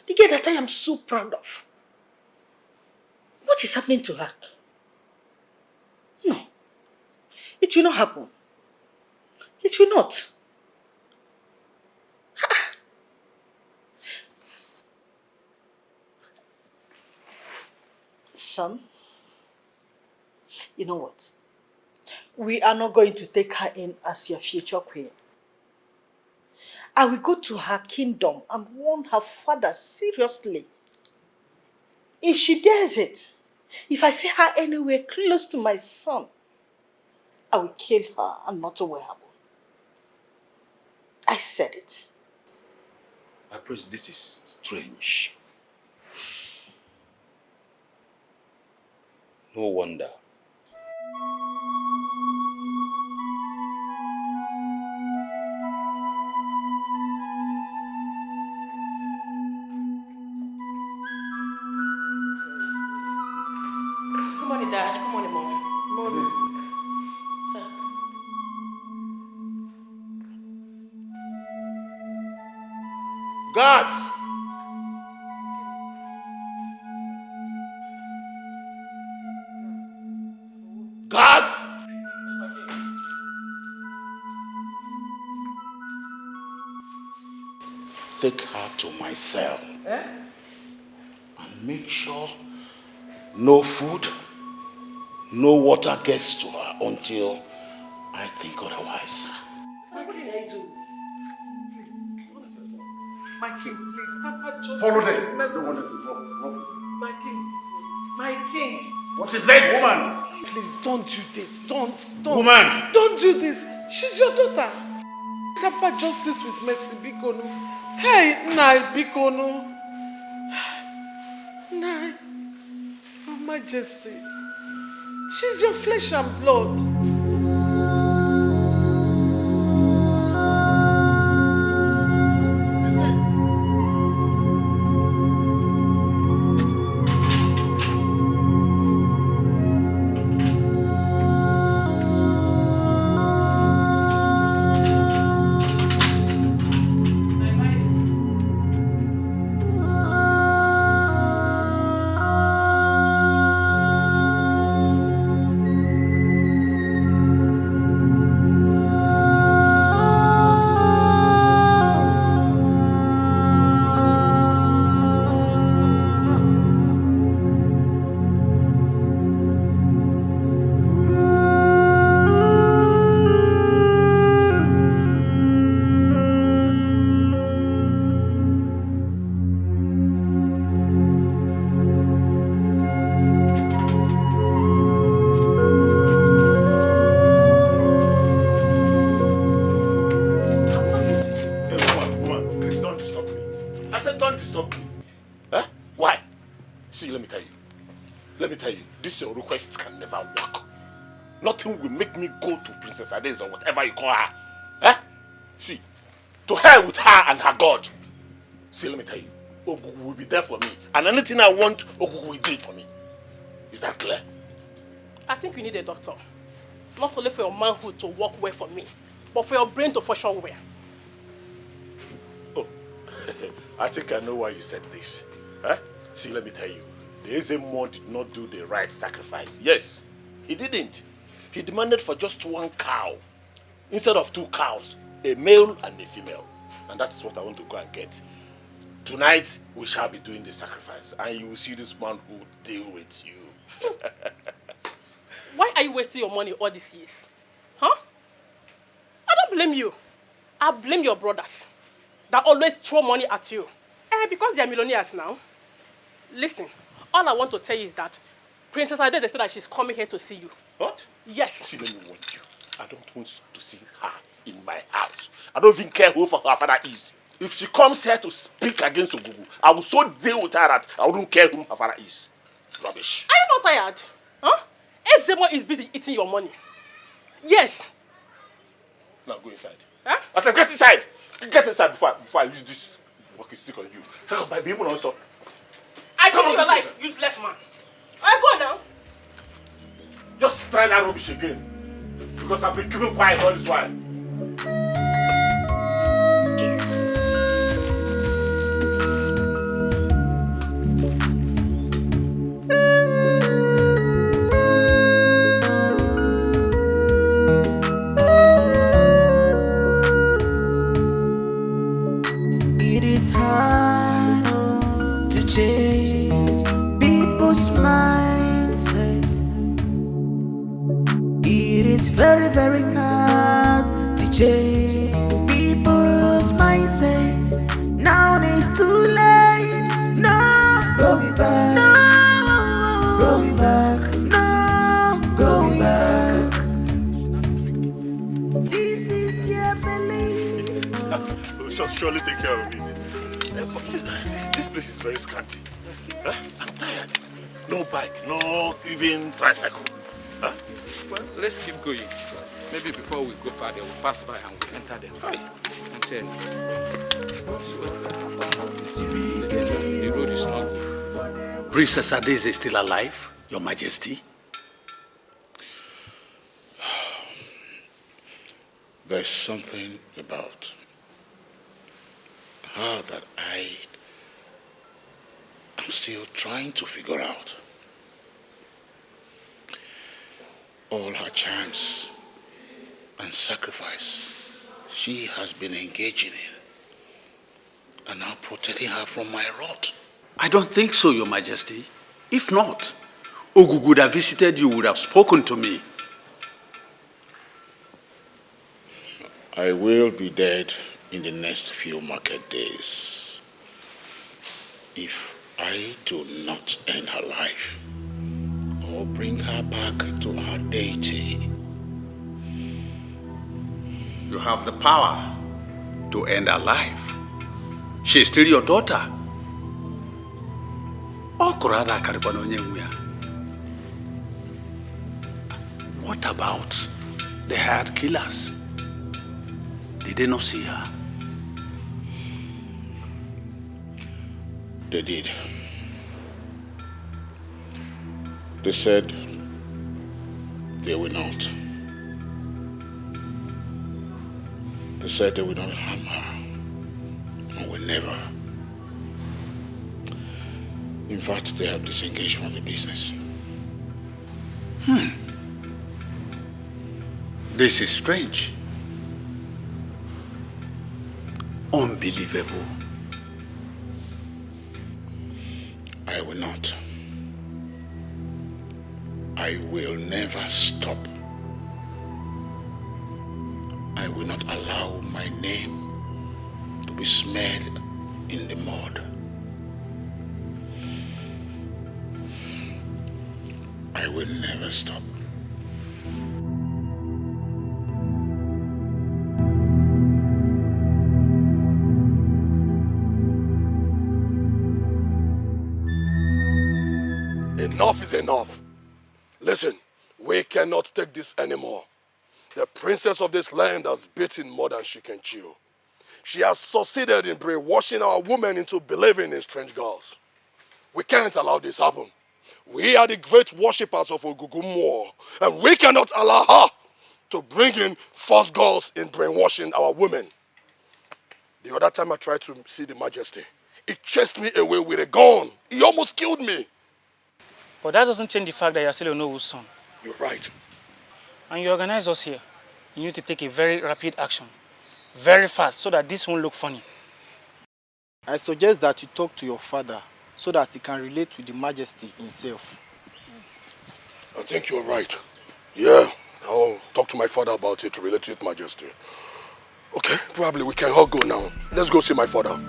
B: The girl that I am so proud of. What is happening to her? No. It will not happen. It will not. Son, you know what? We are not going to take her in as your future queen. I will go to her kingdom and warn her father seriously. If she dares it, if I see her anywhere close to my son, I will kill her and not a wearable. I said it.
C: My prince, this is strange.
R: No wonder.
E: Good morning, Dad. Good morning, Mom. Morning. Sir.
Q: Guards! Guards!
A: Take her to my cell. And make sure no food, no water gets to her until I think otherwise.
E: What did I do?
O: My king, please, Papa, just...
Q: Follow them.
O: My king. My king.
Q: What is it, woman?
O: Please, don't do this. Don't.
Q: Woman!
O: Don't do this. She's your daughter. Papa, justice with mercy, Bikono. Hey, Nai, Bikono. Nai, Your Majesty. She's your flesh and blood.
Q: I said don't disturb me. Huh? Why? See, let me tell you. This your request can never work. Nothing will make me go to Princess Ades or whatever you call her. Huh? See, to hell with her and her God. See, let me tell you. Ogugu will be there for me. And anything I want, Ogugu will do it for me. Is that clear?
J: I think you need a doctor. Not only for your manhood to work well for me, but for your brain to function well.
Q: Oh, I think I know why you said this. Huh? See, let me tell you. The Ezemo did not do the right sacrifice. Yes, he didn't. He demanded for just one cow instead of 2 cows, a male and a female. And that's what I want to go and get. Tonight, we shall be doing the sacrifice, and you will see this man who will deal with you.
J: Why are you wasting your money all these years? Huh? I don't blame you. I blame your brothers that always throw money at you. Because they are millionaires now. Listen, all I want to tell you is that Princess Ade, they said that she's coming here to see you.
Q: What?
J: Yes.
Q: See, let me warn you. I don't want to see her in my house. I don't even care who her father is. If she comes here to speak against Ogugu, I will so deal with her that I wouldn't care who her father is. Rubbish.
J: Are you not tired? Huh? Ezemo is busy eating your money. Yes.
Q: Now go inside.
J: Huh?
Q: I said get inside. Get inside before I use this walking stick on you. Second, by being also.
J: I pity your life, useless man. I go now.
Q: Just try that rubbish again. Because I've been keeping quiet all this while.
F: It is hard to change people's mindsets. It is very, very hard to change people's mindsets. Now it's too late. No going back. No going back. No going back. This is their belief.
Q: We shall surely take care of it. This place is very scanty. Huh? I'm tired. No bike, no even tricycle. Huh?
R: Well, let's keep going. Maybe before we go further, we'll pass by and we'll enter them. Hi. And tell the road is not good.
T: Princess Ades is still alive, Your Majesty?
A: There's something about her that I'm still trying to figure out. All her chants and sacrifice she has been engaging in are now protecting her from my wrath.
T: I don't think so, Your Majesty. If not, Ogugu would have visited you, would have spoken to me.
A: I will be dead in the next few market days if I do not end her life or bring her back to her deity.
T: You have the power to end her life. She is still your daughter. What about the hired killers? Did they not see her?
A: They did. They said they will not. They said they will not harm her and will never. In fact, they have disengaged from the business.
T: This is strange. Unbelievable.
A: I will not. I will never stop. I will not allow my name to be smeared in the mud. I will never stop.
I: Enough is enough. Listen, we cannot take this anymore. The princess of this land has bitten more than she can chew. She has succeeded in brainwashing our women into believing in strange gods. We can't allow this happen. We are the great worshippers of Ogugumo, and we cannot allow her to bring in false gods in brainwashing our women. The other time I tried to see the Majesty, he chased me away with a gun. He almost killed me.
U: But that doesn't change the fact that you're still Onowu's son.
I: You're right.
U: And you organize us here. You need to take a very rapid action. Very fast, so that this won't look funny.
M: I suggest that you talk to your father so that he can relate with the Majesty himself.
I: I think you're right. Yeah, I'll talk to my father about it to relate to His Majesty. Okay, probably we can all go now. Let's go see my father.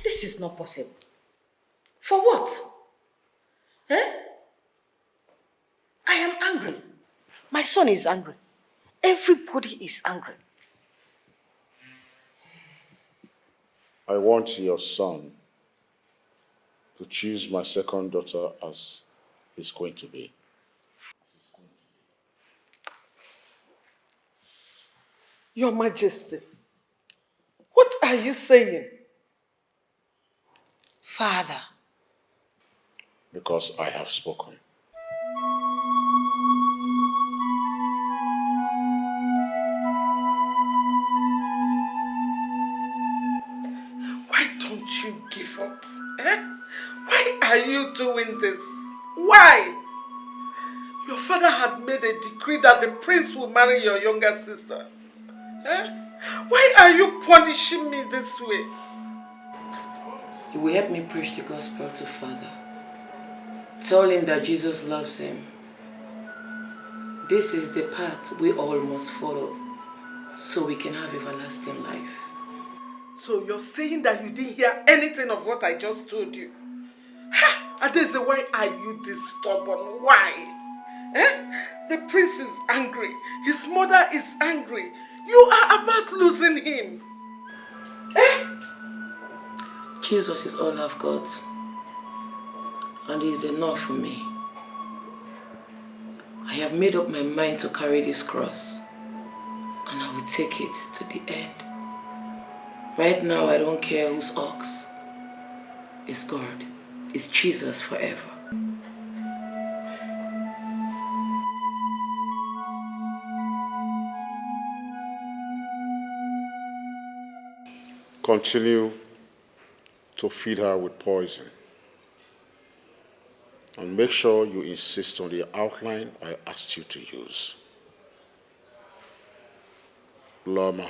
B: This is not possible. For what? Eh? I am angry. My son is angry. Everybody is angry.
N: I want your son to choose my second daughter as is going to be.
O: Your Majesty, what are you saying?
P: Father.
N: Because I have spoken.
O: Why don't you give up? Eh? Why are you doing this? Why? Your father had made a decree that the prince will marry your younger sister. Eh? Why are you punishing me this way?
E: You will help me preach the gospel to Father. Tell him that Jesus loves him. This is the path we all must follow so we can have everlasting life.
O: So you're saying that you didn't hear anything of what I just told you? Ha! Adeze, why are you this stubborn? Why? Eh? The prince is angry. His mother is angry. You are about losing him. Eh?
E: Jesus is all I've got. And he is enough for me. I have made up my mind to carry this cross. And I will take it to the end. Right now, I don't care whose ox. It's God. It's Jesus forever.
N: Continue to feed her with poison. And make sure you insist on the outline I asked you to use. Lama,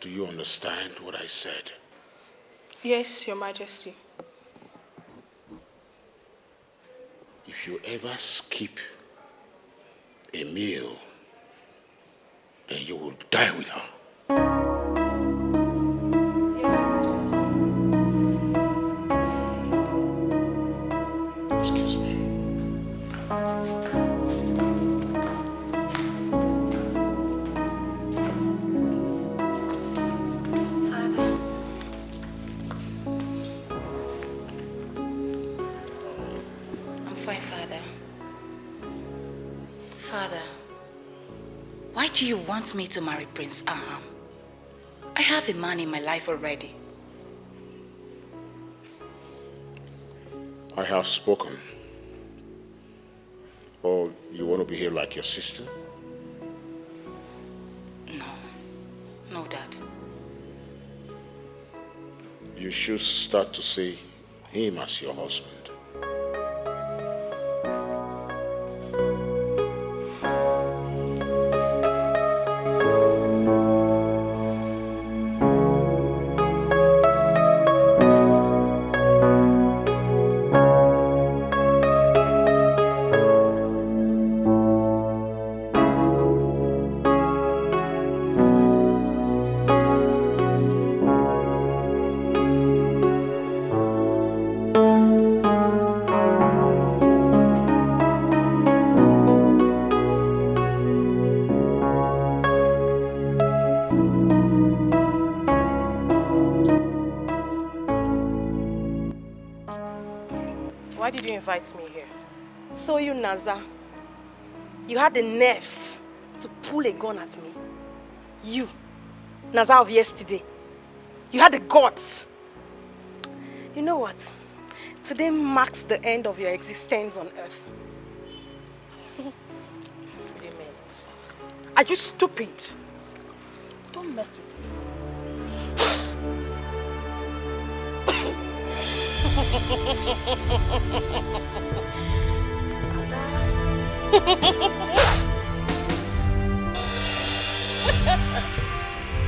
N: do you understand what I said?
K: Yes, Your Majesty.
N: If you ever skip a meal, then you will die with her. Excuse me.
P: Father. I'm fine, Father. Father, why do you want me to marry Prince Aham? I have a man in my life already.
N: I have spoken. Or you want to behave like your sister?
P: No, Dad.
N: You should start to see him as your husband.
K: invite me here. So you, Naza, you had the nerves to pull a gun at me. You, Naza of yesterday. You had the guts. You know what? Today marks the end of your existence on earth. Laments. Are you stupid? Don't mess with me.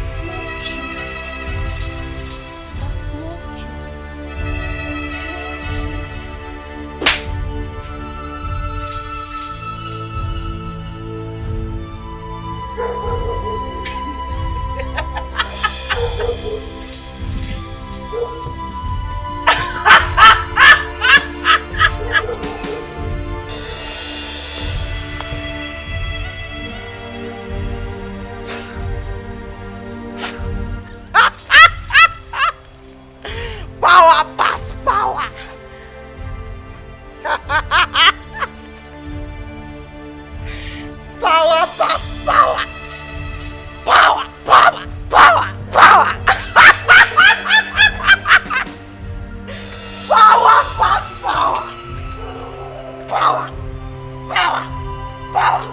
K: Small children. Small Power pass power. Power pass power. Power, power, power, power. Power pass power. Power, power, power.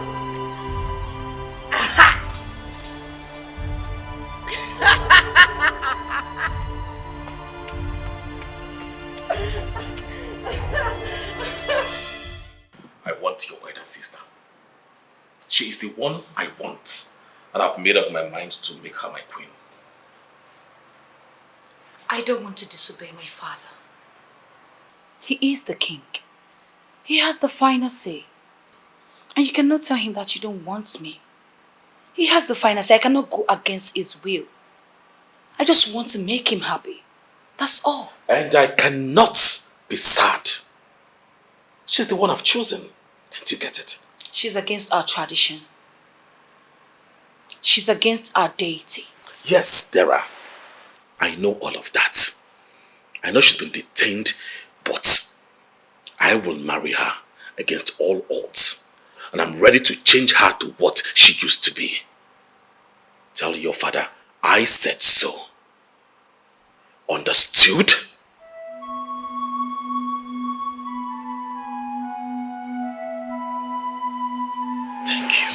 C: I want your elder sister. She is the one I want, and I've made up my mind to make her my queen.
P: I don't want to disobey my father. He is the king. He has the final say. And you cannot tell him that you don't want me. He has the final say. I cannot go against his will. I just want to make him happy. That's all.
C: And I cannot be sad. She's the one I've chosen. Can't you get it?
P: She's against our tradition. She's against our deity.
C: Yes, Dara. I know all of that. I know she's been detained, but I will marry her against all odds. And I'm ready to change her to what she used to be. Tell your father, I said so. Understood? Thank you.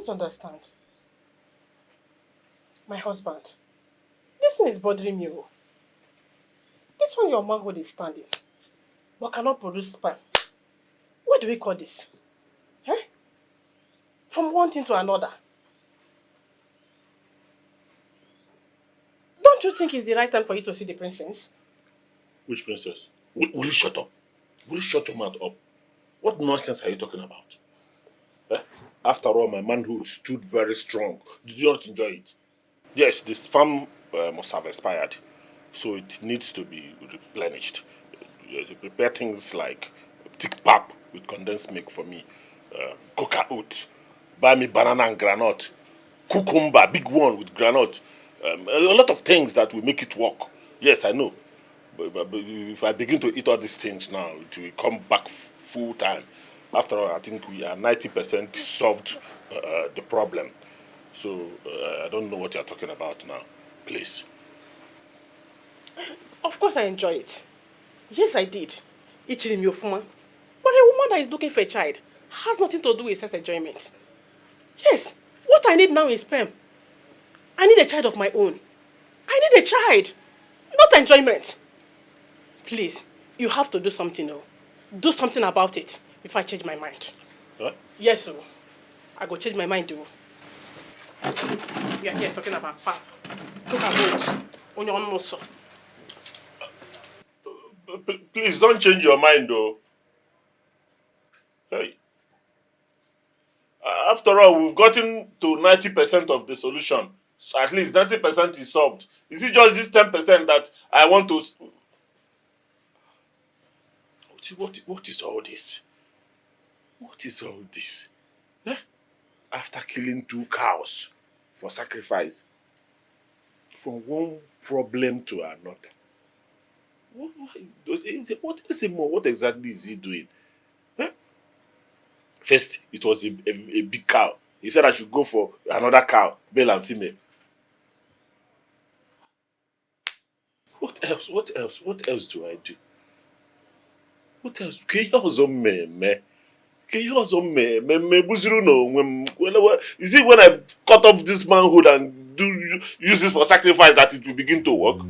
J: don't understand. My husband, this thing is bothering me. Oh. This one your manhood is standing, but cannot produce sperm. What do we call this? Eh? From one thing to another. Don't you think it's the right time for you to see the princess?
Q: Which princess? Will you shut up? Will you shut your mouth up? What nonsense are you talking about? Eh? After all, my manhood stood very strong. Did you not enjoy it? Yes, the sperm must have expired, so it needs to be replenished. You prepare things like thick pap with condensed milk for me, coca oat, buy me banana and granite, cucumber, big one with granite, a lot of things that will make it work. Yes, I know. But if I begin to eat all these things now, it will come back full time. After all, I think we are 90% solved the problem. So I don't know what you're talking about now. Please.
J: Of course I enjoy it. Yes, I did. Eating your woman. But a woman that is looking for a child has nothing to do with sex enjoyment. Yes, what I need now is sperm. I need a child of my own. I need a child, not enjoyment. Please, you have to do something now. Do something about it if I change my mind.
Q: Huh?
J: Yes, sir. I go change my mind, though. We are here talking about pap. Talk about on your own, sir.
Q: Please don't change your mind, though. Hey. After all, we've gotten to 90% of the solution. So at least 90% is solved. Is it just this 10% that I want to... What is all this? What is all this? Eh? After killing 2 cows for sacrifice, from one problem to another. What exactly is he doing? Eh? First, it was a big cow. He said I should go for another cow, male and female. What else? What else? What else do I do? What else? Is it when I cut off this manhood and use it for sacrifice that it will begin to work?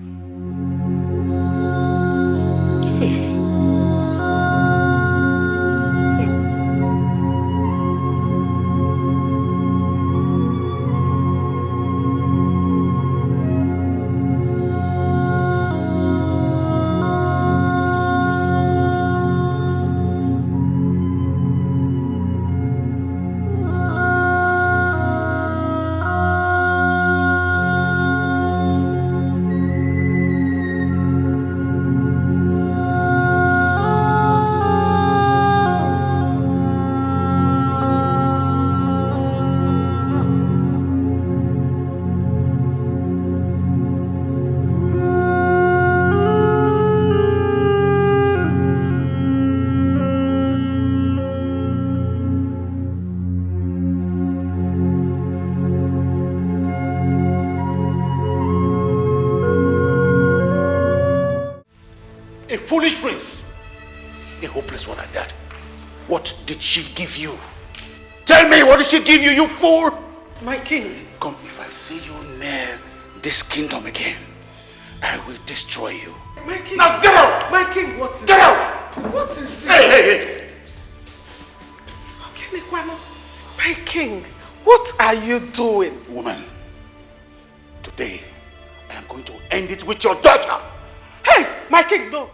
T: A foolish prince. A hopeless one at that. What did she give you? Tell me, what did she give you, you fool?
O: My king.
T: Come, if I see you near this kingdom again, I will destroy you.
O: My king.
T: Now get out!
O: My king, what is
T: Get
O: it?
T: out!
O: What is it?
T: Hey!
O: Okay, my king, what are you doing?
T: Woman, today I am going to end it with your daughter.
O: Hey, my king, no.